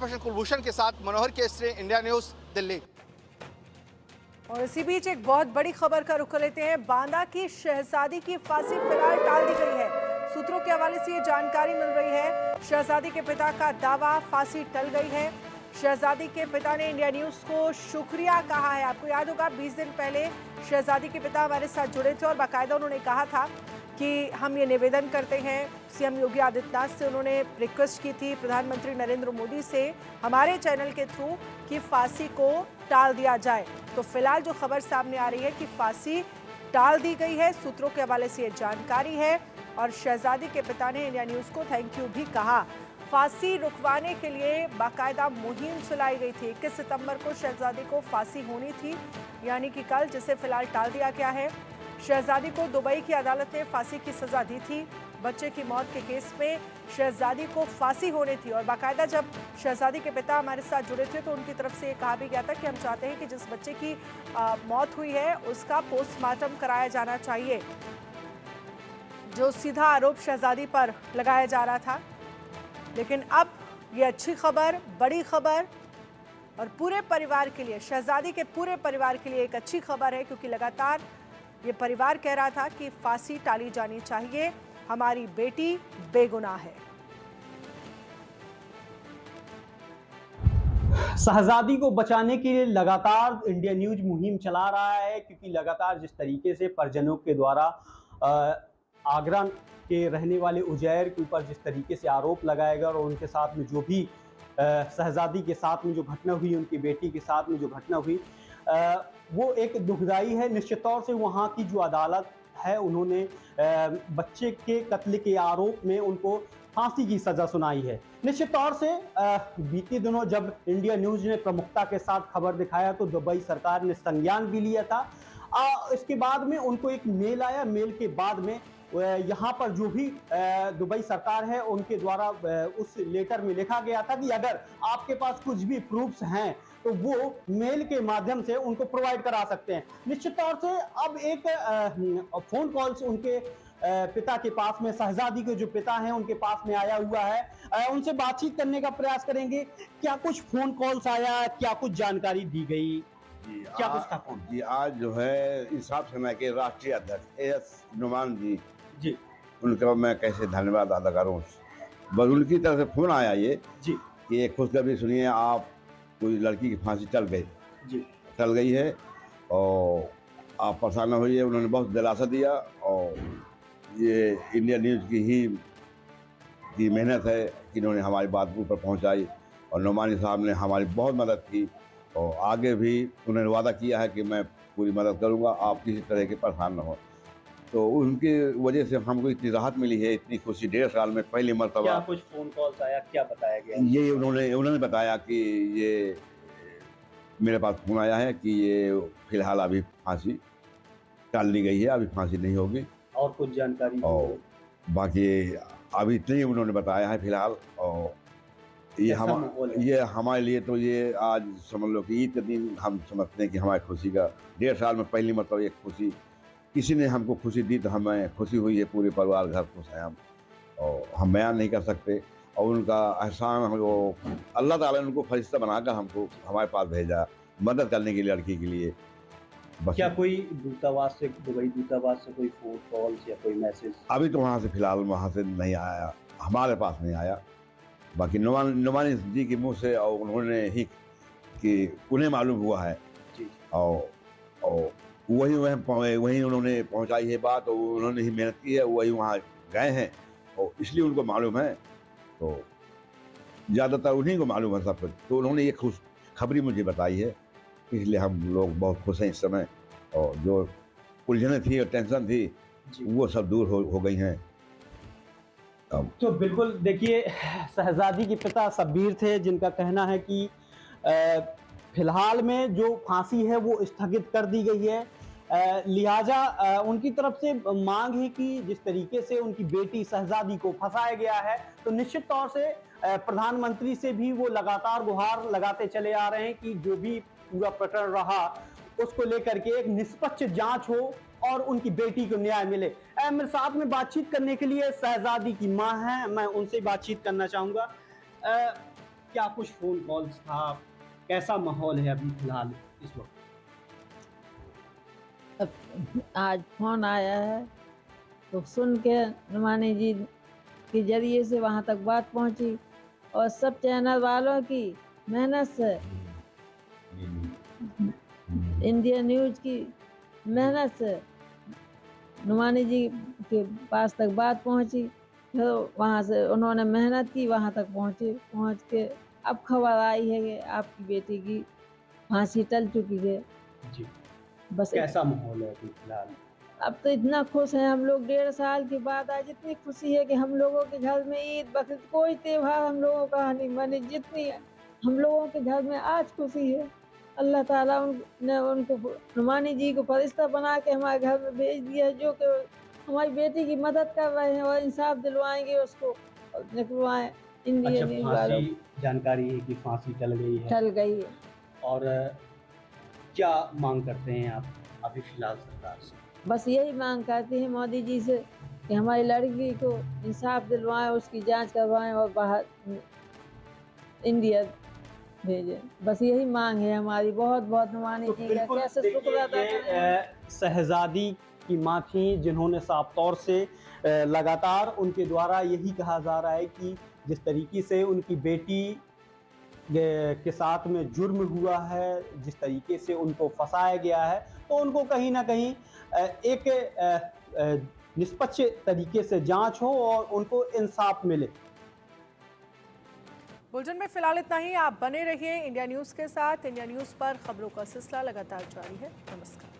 कुलभूषण के साथ मनोहर Kesari, India news, Delhi. और इसी बीच एक बहुत बड़ी खबर का रुख लेते हैं। बांदा की शहजादी की फांसी फिलहाल टाल दी गई है। सूत्रों के हवाले से ये जानकारी मिल रही है। शहजादी के पिता का दावा, फांसी टल गई है। शहजादी के पिता ने इंडिया न्यूज को शुक्रिया कहा है। आपको याद होगा 20 दिन पहले शहजादी के पिता हमारे साथ जुड़े थे और बाकायदा उन्होंने कहा था कि हम ये निवेदन करते हैं सीएम योगी आदित्यनाथ से। उन्होंने रिक्वेस्ट की थी प्रधानमंत्री नरेंद्र मोदी से हमारे चैनल के थ्रू कि फांसी को टाल दिया जाए। तो फिलहाल जो खबर सामने आ रही है कि फांसी टाल दी गई है। सूत्रों के हवाले से ये जानकारी है और शहजादी के पिता ने इंडिया न्यूज को थैंक यू भी कहा। फांसी रुकवाने के लिए बाकायदा मुहिम चलाई गई थी। 21 सितंबर को शहजादी को फांसी होनी थी, यानी कि कल, जिसे फिलहाल टाल दिया गया है। शहजादी को दुबई की अदालत ने फांसी की सजा दी थी। बच्चे की मौत के केस में शहजादी को फांसी होनी थी और बाकायदा जब शहजादी के पिता हमारे साथ जुड़े थे तो उनकी तरफ से ये कहा भी गया था कि हम चाहते हैं कि जिस बच्चे की मौत हुई है उसका पोस्टमार्टम कराया जाना चाहिए, जो सीधा आरोप शहजादी पर लगाया जा रहा था। लेकिन अब ये अच्छी खबर, बड़ी खबर और पूरे परिवार के लिए, शहजादी के पूरे परिवार के लिए एक अच्छी खबर है, क्योंकि लगातार ये परिवार कह रहा था कि फांसी टाली जानी चाहिए, हमारी बेटी बेगुनाह है। शहजादी को बचाने के लिए लगातार इंडिया न्यूज मुहिम चला रहा है, क्योंकि लगातार जिस तरीके से परिजनों के द्वारा आगरा के रहने वाले उजैर के ऊपर जिस तरीके से आरोप लगाएगा और उनके साथ में जो भी शहजादी के साथ में जो घटना हुई, उनकी बेटी के साथ में जो घटना हुई, वो एक दुखदाई है। निश्चित तौर से वहाँ की जो अदालत है, उन्होंने बच्चे के कत्ल के आरोप में उनको फांसी की सजा सुनाई है। निश्चित तौर से बीते दिनों जब इंडिया न्यूज ने प्रमुखता के साथ खबर दिखाया तो दुबई सरकार ने संज्ञान भी लिया था। इसके बाद में उनको एक मेल आया। मेल के बाद में यहाँ पर जो भी दुबई सरकार है उनके द्वारा उस लेटर में लिखा गया था कि अगर आपके पास कुछ भी प्रूफ्स हैं तो वो मेल के माध्यम से उनको प्रोवाइड करा सकते हैं। निश्चित तौर से अब एक फोन कॉल्स उनके पिता के पास में, शहजादी के जो पिता हैं उनके पास में आया हुआ है। उनसे बातचीत करने का प्रयास करेंगे। क्या कुछ फोन कॉल्स आया, क्या कुछ जानकारी दी गई, क्या कुछ था फोन? जी, आज जो है इंसाफ सेना के राष्ट्रीय अध्यक्ष AS नुमान जी, उनका मैं कैसे धन्यवाद अदा करूँ। बस उनकी तरफ से फोन आया ये जी कि ये खुशखबरी सुनिए, आप कोई लड़की की फांसी टल गई है और आप परेशान न होइए। उन्होंने बहुत दिलासा दिया और ये इंडिया न्यूज़ की मेहनत है कि इन्होंने हमारी बात ऊपर पहुंचाई और नुमानी साहब ने हमारी बहुत मदद की और आगे भी उन्होंने वादा किया है कि मैं पूरी मदद करूंगा, आप किसी तरह के परेशान न हो। तो उनकी वजह से हमको इतनी राहत मिली है, इतनी खुशी। 1.5 साल में पहली मरतबा। क्या कुछ फोन कॉल्स आया, क्या बताया गया? ये उन्होंने बताया कि ये मेरे पास फोन आया है कि ये फिलहाल अभी फांसी टाल दी गई है, अभी फांसी नहीं होगी। और कुछ जानकारी? और बाकी अभी इतने ही उन्होंने बताया है फिलहाल। और ये हमारे लिए तो ये आज समझ लो कि ईद के दिन हम समझते हैं कि हमारी खुशी का 1.5 साल में पहली मतलब एक खुशी, किसी ने हमको खुशी दी तो हमें खुशी हुई है। पूरे परिवार घर खुश हैं हम, और हम बयान नहीं कर सकते। और उनका एहसान हमको अल्लाह ताला ने उनको फरिश्ता बनाकर हमको हमारे पास भेजा मदद करने के लिए, लड़की के लिए। बस क्या कोई दूतावास से, दुबई दूतावास से कोई फोन कॉल्स या कोई मैसेज? अभी तो वहाँ से फिलहाल वहाँ से नहीं आया, हमारे पास नहीं आया। बाकी नुमानी जी के मुँह से और उन्होंने ही कि उन्हें मालूम हुआ है जी। और वही उन्होंने पहुंचाई है बात और उन्होंने ही मेहनत की है, वही वहाँ गए हैं और इसलिए उनको मालूम है। तो ज़्यादातर उन्हीं को मालूम है सब कुछ। तो उन्होंने ये खुश खबरी मुझे बताई है, इसलिए हम लोग बहुत खुश हैं इस समय। और जो उलझनें थी और टेंशन थी वो सब दूर हो गई हैं। तो बिल्कुल देखिए, शहजादी के पिता शब्बीर थे, जिनका कहना है कि फिलहाल में जो फांसी है वो स्थगित कर दी गई है। लिहाजा उनकी तरफ से मांग है कि जिस तरीके से उनकी बेटी शहजादी को फंसाया गया है, तो निश्चित तौर से प्रधानमंत्री से भी वो लगातार गुहार लगाते चले आ रहे हैं कि जो भी पूरा प्रकरण रहा उसको लेकर के एक निष्पक्ष जांच हो और उनकी बेटी को न्याय मिले। मेरे साथ में बातचीत करने के लिए शहजादी की मां हैं, मैं उनसे बातचीत करना चाहूँगा। क्या कुछ फ़ोन कॉल्स था, कैसा माहौल है अभी फ़िलहाल इस वक्त? अब आज फोन आया है तो सुन के नुमानी जी के जरिए से वहाँ तक बात पहुँची और सब चैनल वालों की मेहनत से, इंडिया न्यूज की मेहनत से नुमानी जी के पास तक बात पहुँची। फिर वहाँ से उन्होंने मेहनत की, वहाँ तक पहुँचे, पहुँच के अब खबर आई है कि आपकी बेटी की फांसी टल चुकी है। जी। बस कैसा माहौल है अभी फ़िलहाल? अब तो इतना खुश हैं हम लोग, 1.5 साल के बाद आज इतनी खुशी है कि हम लोगों के घर में ईद बकरीद कोई त्योहार हम लोगों का नहीं मनी, जितनी हम लोगों के घर में आज खुशी है। अल्लाह ताला ने उनको नुमानी जी को फरिश्ता बना के हमारे घर में भेज दिया है, जो कि हमारी बेटी की मदद कर रहे हैं और इंसाफ दिलवाएंगे उसको और निकलवाएं। इंडिया अच्छा, न्यूज़ वालों फांसी जानकारी है कि फांसी टल गई है टल गई है। और क्या मांग करते हैं आप अभी फ़िलहाल सरकार से? बस यही मांग करती हैं मोदी जी से कि हमारी लड़की को इंसाफ दिलवाएं, उसकी जांच करवाएं और बाहर इंडिया भेजें। बस यही मांग है हमारी। बहुत बहुत नुमानी तो जी का बिल्कुल कैसे देखिए, शुक्र अदा ये करें। शहजादी की माँ थी जिन्होंने साफ तौर से लगातार उनके द्वारा यही कहा जा रहा है कि जिस तरीके से उनकी बेटी के साथ में जुर्म हुआ है, जिस तरीके से उनको फंसाया गया है, तो उनको कहीं ना कहीं एक निष्पक्ष तरीके से जांच हो और उनको इंसाफ मिले। बुलेटिन में फिलहाल इतना ही। आप बने रहिए इंडिया न्यूज़ के साथ। इंडिया न्यूज़ पर खबरों का सिलसिला लगातार जारी है। नमस्कार।